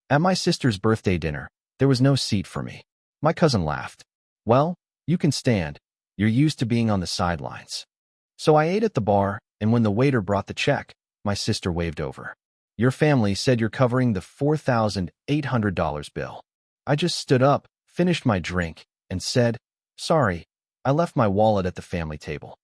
At my sister's birthday dinner, there was no seat for me. My cousin laughed. Well, you can stand. You're used to being on the sidelines. So I ate at the bar, and when the waiter brought the check, my sister waved over. Your family said you're covering the $4,800 bill. I just stood up, finished my drink, and said, sorry, I left my wallet at the family table.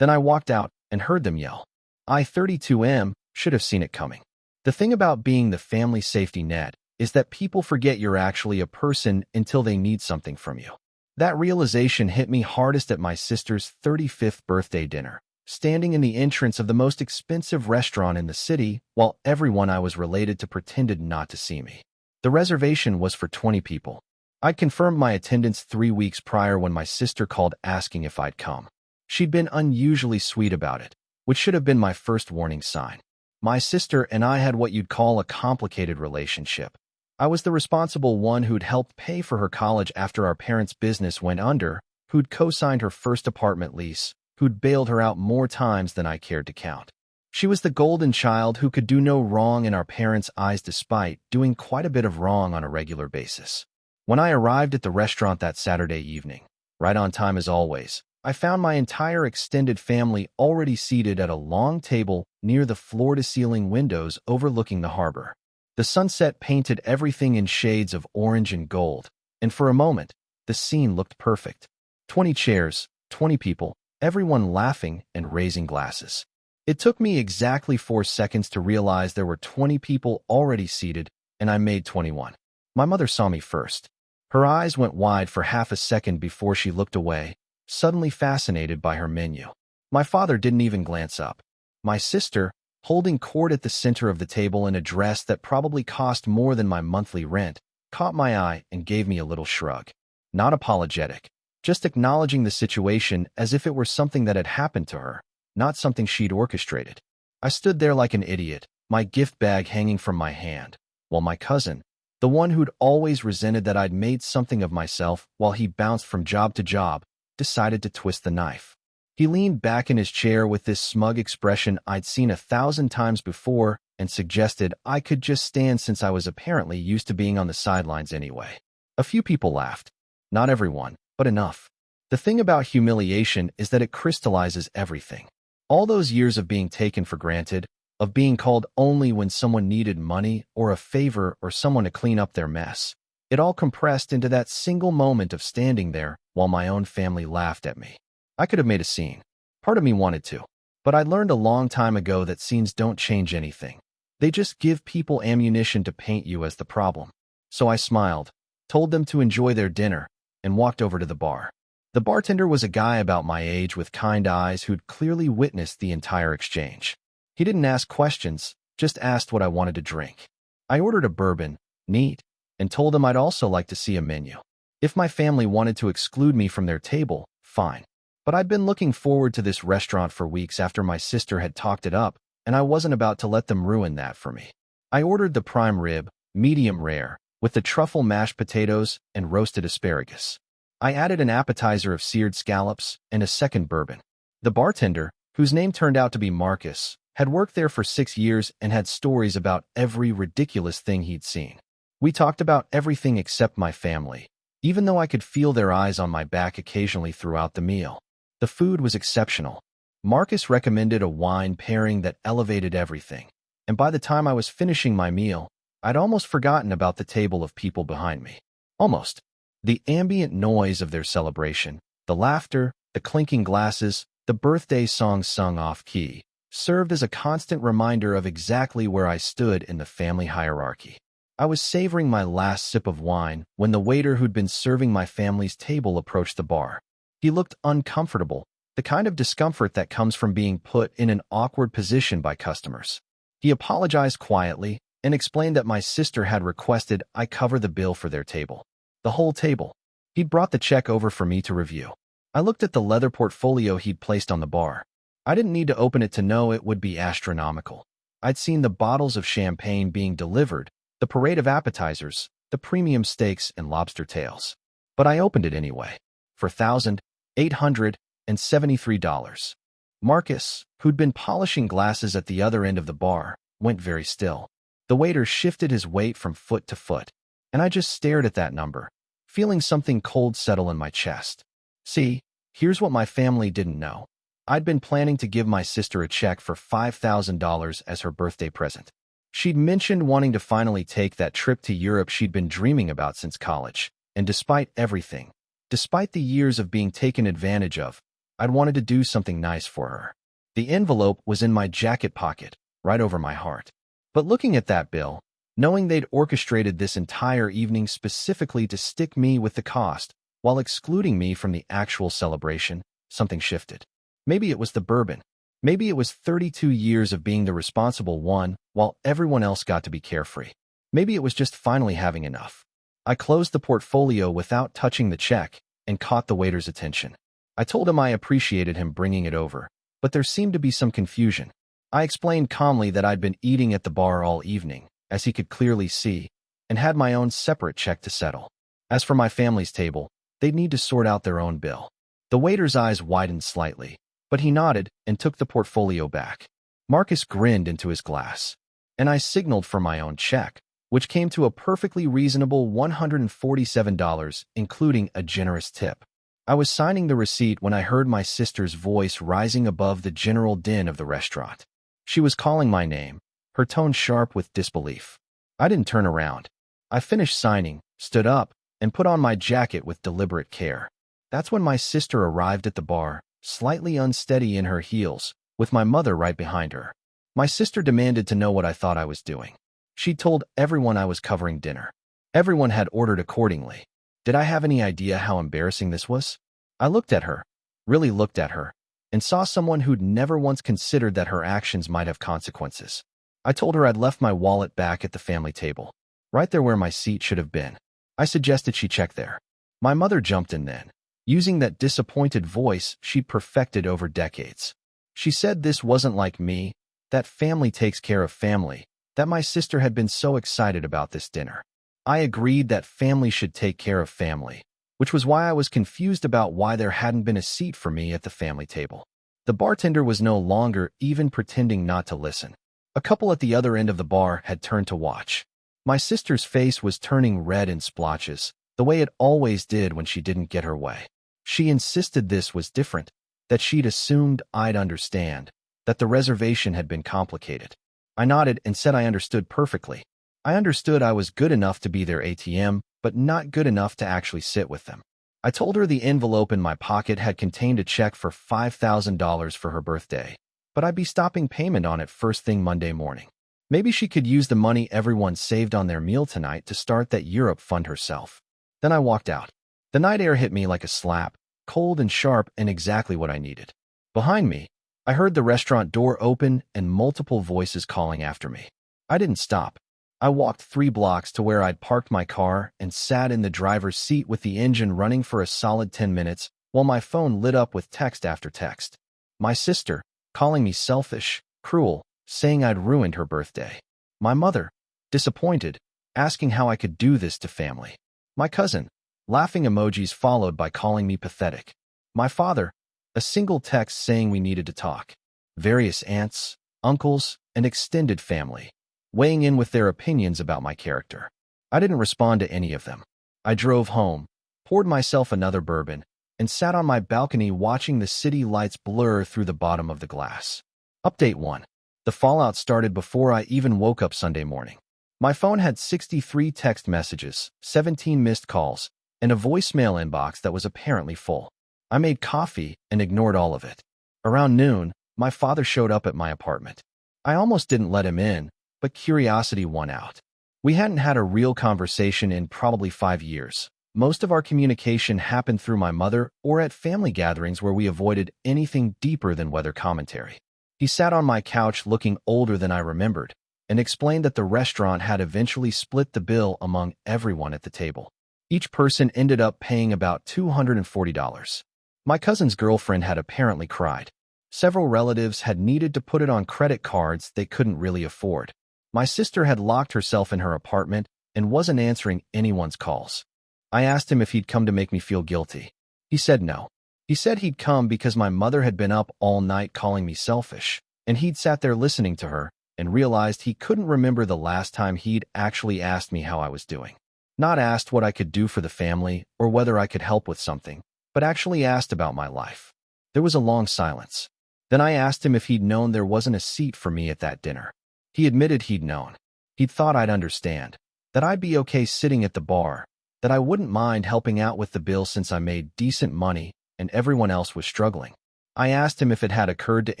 Then I walked out and heard them yell. I, 32M, should have seen it coming. The thing about being the family safety net is that people forget you're actually a person until they need something from you. That realization hit me hardest at my sister's 35th birthday dinner, standing in the entrance of the most expensive restaurant in the city while everyone I was related to pretended not to see me. The reservation was for 20 people. I'd confirmed my attendance 3 weeks prior when my sister called asking if I'd come. She'd been unusually sweet about it, which should have been my first warning sign. My sister and I had what you'd call a complicated relationship. I was the responsible one who'd helped pay for her college after our parents' business went under, who'd co-signed her first apartment lease, who'd bailed her out more times than I cared to count. She was the golden child who could do no wrong in our parents' eyes despite doing quite a bit of wrong on a regular basis. When I arrived at the restaurant that Saturday evening, right on time as always, I found my entire extended family already seated at a long table near the floor-to-ceiling windows overlooking the harbor. The sunset painted everything in shades of orange and gold, and for a moment, the scene looked perfect. 20 chairs, 20 people, everyone laughing and raising glasses. It took me exactly 4 seconds to realize there were 20 people already seated, and I made 21. My mother saw me first. Her eyes went wide for half a second before she looked away, suddenly fascinated by her menu. My father didn't even glance up. My sister, holding court at the center of the table in a dress that probably cost more than my monthly rent, caught my eye and gave me a little shrug. Not apologetic, just acknowledging the situation as if it were something that had happened to her, not something she'd orchestrated. I stood there like an idiot, my gift bag hanging from my hand, while my cousin, the one who'd always resented that I'd made something of myself while he bounced from job to job, decided to twist the knife. He leaned back in his chair with this smug expression I'd seen 1,000 times before and suggested I could just stand since I was apparently used to being on the sidelines anyway. A few people laughed. Not everyone, but enough. The thing about humiliation is that it crystallizes everything. All those years of being taken for granted, of being called only when someone needed money or a favor or someone to clean up their mess. It all compressed into that single moment of standing there while my own family laughed at me. I could have made a scene. Part of me wanted to. But I learned a long time ago that scenes don't change anything. They just give people ammunition to paint you as the problem. So I smiled, told them to enjoy their dinner, and walked over to the bar. The bartender was a guy about my age with kind eyes who'd clearly witnessed the entire exchange. He didn't ask questions, just asked what I wanted to drink. I ordered a bourbon, neat, and told him I'd also like to see a menu. If my family wanted to exclude me from their table, fine. But I'd been looking forward to this restaurant for weeks after my sister had talked it up, and I wasn't about to let them ruin that for me. I ordered the prime rib, medium rare, with the truffle mashed potatoes and roasted asparagus. I added an appetizer of seared scallops and a second bourbon. The bartender, whose name turned out to be Marcus, had worked there for 6 years and had stories about every ridiculous thing he'd seen. We talked about everything except my family, even though I could feel their eyes on my back occasionally throughout the meal. The food was exceptional. Marcus recommended a wine pairing that elevated everything, and by the time I was finishing my meal, I'd almost forgotten about the table of people behind me. Almost. The ambient noise of their celebration, the laughter, the clinking glasses, the birthday songs sung off-key, served as a constant reminder of exactly where I stood in the family hierarchy. I was savoring my last sip of wine when the waiter who'd been serving my family's table approached the bar. He looked uncomfortable, the kind of discomfort that comes from being put in an awkward position by customers. He apologized quietly and explained that my sister had requested I cover the bill for their table. The whole table. He'd brought the check over for me to review. I looked at the leather portfolio he'd placed on the bar. I didn't need to open it to know it would be astronomical. I'd seen the bottles of champagne being delivered, the parade of appetizers, the premium steaks and lobster tails. But I opened it anyway. For $1,873. Marcus, who'd been polishing glasses at the other end of the bar, went very still. The waiter shifted his weight from foot to foot, and I just stared at that number, feeling something cold settle in my chest. See, here's what my family didn't know. I'd been planning to give my sister a check for $5,000 as her birthday present. She'd mentioned wanting to finally take that trip to Europe she'd been dreaming about since college, and despite everything, despite the years of being taken advantage of, I'd wanted to do something nice for her. The envelope was in my jacket pocket, right over my heart. But looking at that bill, knowing they'd orchestrated this entire evening specifically to stick me with the cost, while excluding me from the actual celebration, something shifted. Maybe it was the bourbon. Maybe it was 32 years of being the responsible one while everyone else got to be carefree. Maybe it was just finally having enough. I closed the portfolio without touching the check and caught the waiter's attention. I told him I appreciated him bringing it over, but there seemed to be some confusion. I explained calmly that I'd been eating at the bar all evening, as he could clearly see, and had my own separate check to settle. As for my family's table, they'd need to sort out their own bill. The waiter's eyes widened slightly, but he nodded and took the portfolio back. Marcus grinned into his glass, and I signaled for my own check, which came to a perfectly reasonable $147, including a generous tip. I was signing the receipt when I heard my sister's voice rising above the general din of the restaurant. She was calling my name, her tone sharp with disbelief. I didn't turn around. I finished signing, stood up, and put on my jacket with deliberate care. That's when my sister arrived at the bar, slightly unsteady in her heels, with my mother right behind her. My sister demanded to know what I thought I was doing. She told everyone I was covering dinner. Everyone had ordered accordingly. Did I have any idea how embarrassing this was? I looked at her, really looked at her, and saw someone who'd never once considered that her actions might have consequences. I told her I'd left my wallet back at the family table, right there where my seat should have been. I suggested she check there. My mother jumped in then, using that disappointed voice she'd perfected over decades. She said this wasn't like me, that family takes care of family, that my sister had been so excited about this dinner. I agreed that family should take care of family, which was why I was confused about why there hadn't been a seat for me at the family table. The bartender was no longer even pretending not to listen. A couple at the other end of the bar had turned to watch. My sister's face was turning red in splotches, the way it always did when she didn't get her way. She insisted this was different, that she'd assumed I'd understand, that the reservation had been complicated. I nodded and said I understood perfectly. I understood I was good enough to be their ATM, but not good enough to actually sit with them. I told her the envelope in my pocket had contained a check for $5,000 for her birthday, but I'd be stopping payment on it first thing Monday morning. Maybe she could use the money everyone saved on their meal tonight to start that Europe fund herself. Then I walked out. The night air hit me like a slap, cold and sharp and exactly what I needed. Behind me, I heard the restaurant door open and multiple voices calling after me. I didn't stop. I walked 3 blocks to where I'd parked my car and sat in the driver's seat with the engine running for a solid 10 minutes while my phone lit up with text after text. My sister, calling me selfish, cruel, saying I'd ruined her birthday. My mother, disappointed, asking how I could do this to family. My cousin, laughing emojis followed by calling me pathetic. My father, a single text saying we needed to talk. Various aunts, uncles, and extended family, weighing in with their opinions about my character. I didn't respond to any of them. I drove home, poured myself another bourbon, and sat on my balcony watching the city lights blur through the bottom of the glass. Update 1. The fallout started before I even woke up Sunday morning. My phone had 63 text messages, 17 missed calls, and a voicemail inbox that was apparently full. I made coffee and ignored all of it. Around noon, my father showed up at my apartment. I almost didn't let him in, but curiosity won out. We hadn't had a real conversation in probably 5 years. Most of our communication happened through my mother or at family gatherings where we avoided anything deeper than weather commentary. He sat on my couch looking older than I remembered and explained that the restaurant had eventually split the bill among everyone at the table. Each person ended up paying about $240. My cousin's girlfriend had apparently cried. Several relatives had needed to put it on credit cards they couldn't really afford. My sister had locked herself in her apartment and wasn't answering anyone's calls. I asked him if he'd come to make me feel guilty. He said no. He said he'd come because my mother had been up all night calling me selfish, and he'd sat there listening to her, and realized he couldn't remember the last time he'd actually asked me how I was doing. Not asked what I could do for the family or whether I could help with something, but actually asked about my life. There was a long silence. Then I asked him if he'd known there wasn't a seat for me at that dinner. He admitted he'd known. He'd thought I'd understand, that I'd be okay sitting at the bar, that I wouldn't mind helping out with the bill since I made decent money and everyone else was struggling. I asked him if it had occurred to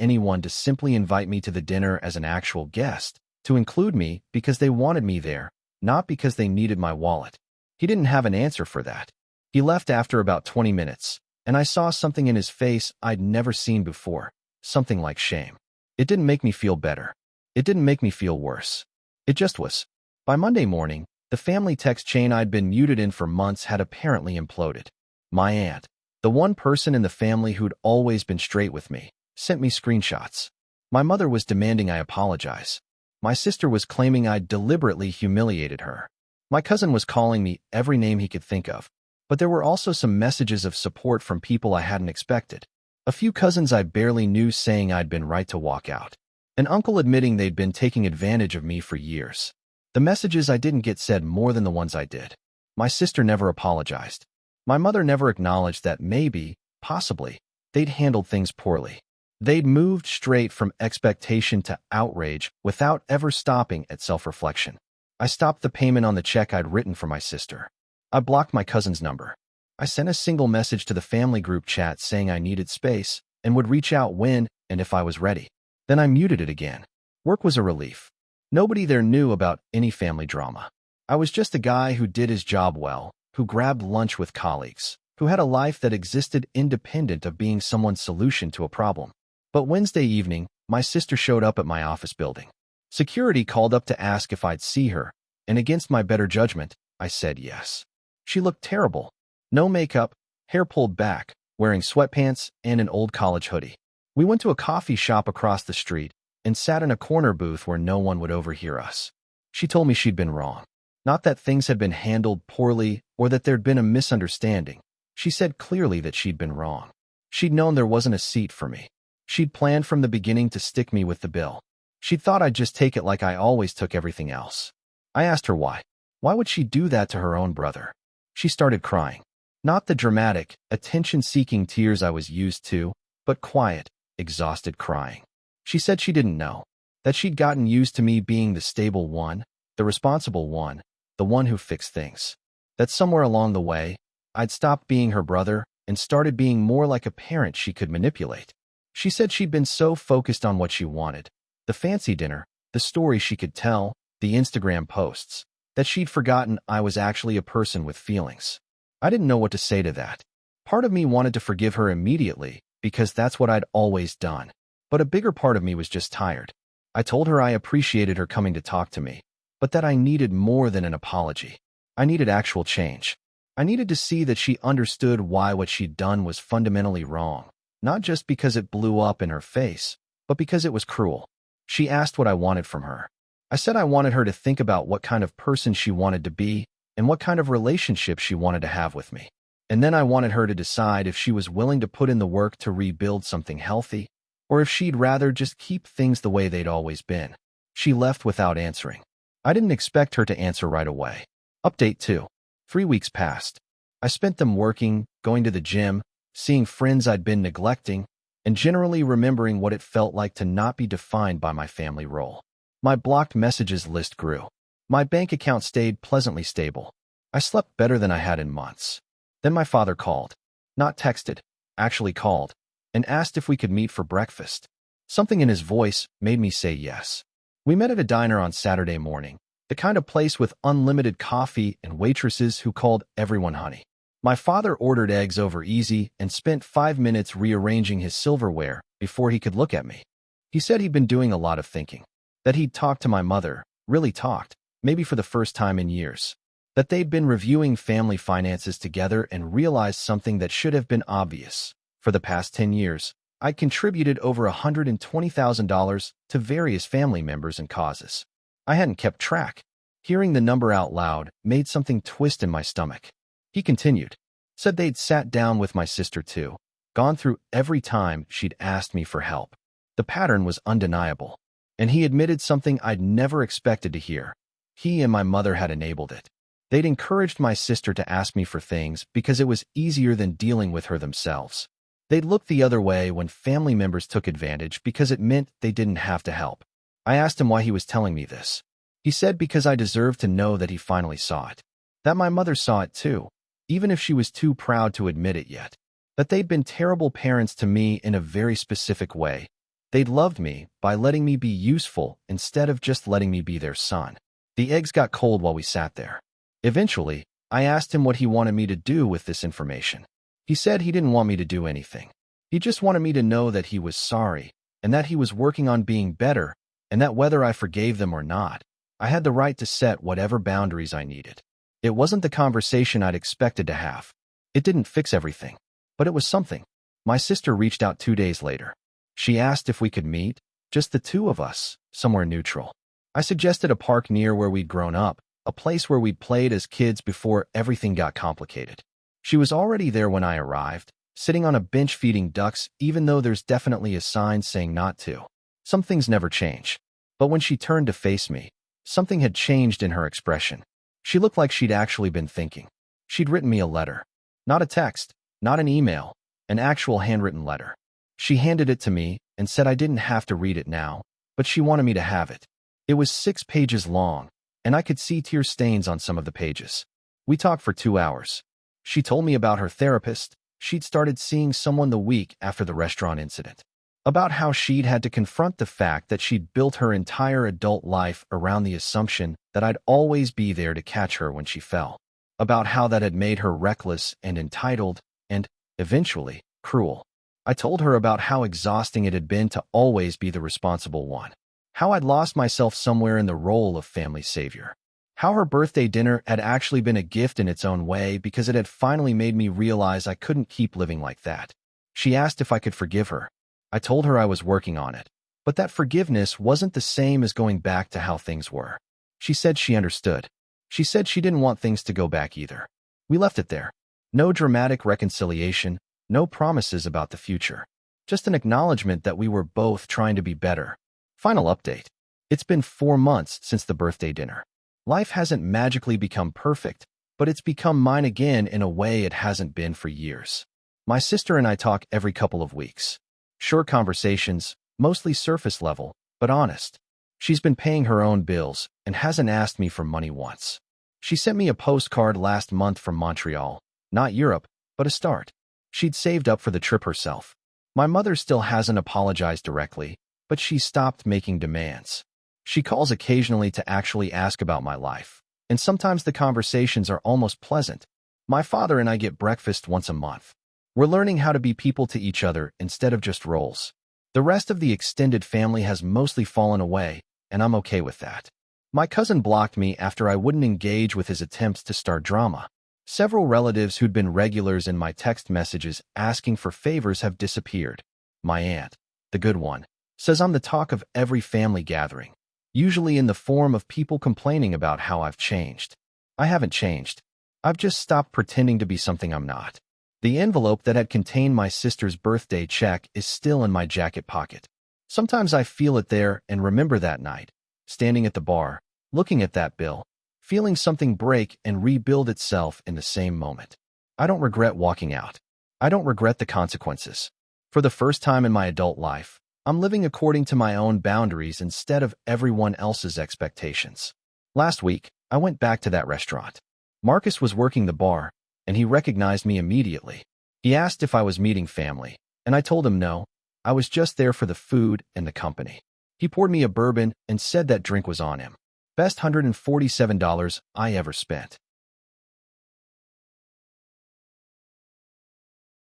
anyone to simply invite me to the dinner as an actual guest, to include me because they wanted me there, not because they needed my wallet. He didn't have an answer for that. He left after about 20 minutes, and I saw something in his face I'd never seen before, something like shame. It didn't make me feel better. It didn't make me feel worse. It just was. By Monday morning, the family text chain I'd been muted in for months had apparently imploded. My aunt, the one person in the family who'd always been straight with me, sent me screenshots. My mother was demanding I apologize. My sister was claiming I'd deliberately humiliated her. My cousin was calling me every name he could think of. But there were also some messages of support from people I hadn't expected. A few cousins I barely knew saying I'd been right to walk out. An uncle admitting they'd been taking advantage of me for years. The messages I didn't get said more than the ones I did. My sister never apologized. My mother never acknowledged that maybe, possibly, they'd handled things poorly. They'd moved straight from expectation to outrage without ever stopping at self-reflection. I stopped the payment on the check I'd written for my sister. I blocked my cousin's number. I sent a single message to the family group chat saying I needed space and would reach out when and if I was ready. Then I muted it again. Work was a relief. Nobody there knew about any family drama. I was just a guy who did his job well, who grabbed lunch with colleagues, who had a life that existed independent of being someone's solution to a problem. But Wednesday evening, my sister showed up at my office building. Security called up to ask if I'd see her, and against my better judgment, I said yes. She looked terrible. No makeup, hair pulled back, wearing sweatpants and an old college hoodie. We went to a coffee shop across the street and sat in a corner booth where no one would overhear us. She told me she'd been wrong. Not that things had been handled poorly or that there'd been a misunderstanding. She said clearly that she'd been wrong. She'd known there wasn't a seat for me. She'd planned from the beginning to stick me with the bill. She'd thought I'd just take it like I always took everything else. I asked her why. Why would she do that to her own brother? She started crying. Not the dramatic, attention-seeking tears I was used to, but quiet, exhausted crying. She said she didn't know, that she'd gotten used to me being the stable one, the responsible one, the one who fixed things. That somewhere along the way, I'd stopped being her brother and started being more like a parent she could manipulate. She said she'd been so focused on what she wanted, the fancy dinner, the story she could tell, the Instagram posts, that she'd forgotten I was actually a person with feelings. I didn't know what to say to that. Part of me wanted to forgive her immediately because that's what I'd always done. But a bigger part of me was just tired. I told her I appreciated her coming to talk to me, but that I needed more than an apology. I needed actual change. I needed to see that she understood why what she'd done was fundamentally wrong, not just because it blew up in her face, but because it was cruel. She asked what I wanted from her. I said I wanted her to think about what kind of person she wanted to be and what kind of relationship she wanted to have with me. And then I wanted her to decide if she was willing to put in the work to rebuild something healthy, or if she'd rather just keep things the way they'd always been. She left without answering. I didn't expect her to answer right away. Update 2. 3 weeks passed. I spent them working, going to the gym, seeing friends I'd been neglecting, and generally remembering what it felt like to not be defined by my family role. My blocked messages list grew. My bank account stayed pleasantly stable. I slept better than I had in months. Then my father called. Not texted, actually called, and asked if we could meet for breakfast. Something in his voice made me say yes. We met at a diner on Saturday morning, the kind of place with unlimited coffee and waitresses who called everyone honey. My father ordered eggs over easy and spent 5 minutes rearranging his silverware before he could look at me. He said he'd been doing a lot of thinking, that he'd talked to my mother, really talked, maybe for the first time in years, that they'd been reviewing family finances together and realized something that should have been obvious. For the past 10 years, I'd contributed over $120,000 to various family members and causes. I hadn't kept track. Hearing the number out loud made something twist in my stomach. He continued, said they'd sat down with my sister too, gone through every time she'd asked me for help. The pattern was undeniable. And he admitted something I'd never expected to hear. He and my mother had enabled it. They'd encouraged my sister to ask me for things because it was easier than dealing with her themselves. They'd look the other way when family members took advantage because it meant they didn't have to help. I asked him why he was telling me this. He said because I deserved to know that he finally saw it. That my mother saw it too, even if she was too proud to admit it yet. That they'd been terrible parents to me in a very specific way. They'd loved me by letting me be useful instead of just letting me be their son. The eggs got cold while we sat there. Eventually, I asked him what he wanted me to do with this information. He said he didn't want me to do anything. He just wanted me to know that he was sorry, and that he was working on being better, and that whether I forgave them or not, I had the right to set whatever boundaries I needed. It wasn't the conversation I'd expected to have. It didn't fix everything, but it was something. My sister reached out 2 days later. She asked if we could meet, just the two of us, somewhere neutral. I suggested a park near where we'd grown up, a place where we'd played as kids before everything got complicated. She was already there when I arrived, sitting on a bench feeding ducks even though there's definitely a sign saying not to. Some things never change. But when she turned to face me, something had changed in her expression. She looked like she'd actually been thinking. She'd written me a letter. Not a text, not an email, an actual handwritten letter. She handed it to me and said I didn't have to read it now, but she wanted me to have it. It was 6 pages long, and I could see tear stains on some of the pages. We talked for 2 hours. She told me about her therapist. She'd started seeing someone the week after the restaurant incident. About how she'd had to confront the fact that she'd built her entire adult life around the assumption that I'd always be there to catch her when she fell. About how that had made her reckless and entitled and, eventually, cruel. I told her about how exhausting it had been to always be the responsible one. How I'd lost myself somewhere in the role of family savior. How her birthday dinner had actually been a gift in its own way because it had finally made me realize I couldn't keep living like that. She asked if I could forgive her. I told her I was working on it, but that forgiveness wasn't the same as going back to how things were. She said she understood. She said she didn't want things to go back either. We left it there. No dramatic reconciliation, no promises about the future. Just an acknowledgement that we were both trying to be better. Final update. It's been 4 months since the birthday dinner. Life hasn't magically become perfect, but it's become mine again in a way it hasn't been for years. My sister and I talk every couple of weeks. Short conversations, mostly surface level, but honest. She's been paying her own bills and hasn't asked me for money once. She sent me a postcard last month from Montreal, not Europe, but a start. She'd saved up for the trip herself. My mother still hasn't apologized directly, but she stopped making demands. She calls occasionally to actually ask about my life, and sometimes the conversations are almost pleasant. My father and I get breakfast once a month. We're learning how to be people to each other instead of just roles. The rest of the extended family has mostly fallen away, and I'm okay with that. My cousin blocked me after I wouldn't engage with his attempts to start drama. Several relatives who'd been regulars in my text messages asking for favors have disappeared. My aunt, the good one, says I'm the talk of every family gathering, usually in the form of people complaining about how I've changed. I haven't changed. I've just stopped pretending to be something I'm not. The envelope that had contained my sister's birthday check is still in my jacket pocket. Sometimes I feel it there and remember that night, standing at the bar, looking at that bill, feeling something break and rebuild itself in the same moment. I don't regret walking out. I don't regret the consequences. For the first time in my adult life, I'm living according to my own boundaries instead of everyone else's expectations. Last week, I went back to that restaurant. Marcus was working the bar, and he recognized me immediately. He asked if I was meeting family, and I told him no, I was just there for the food and the company. He poured me a bourbon and said that drink was on him. Best $147 I ever spent.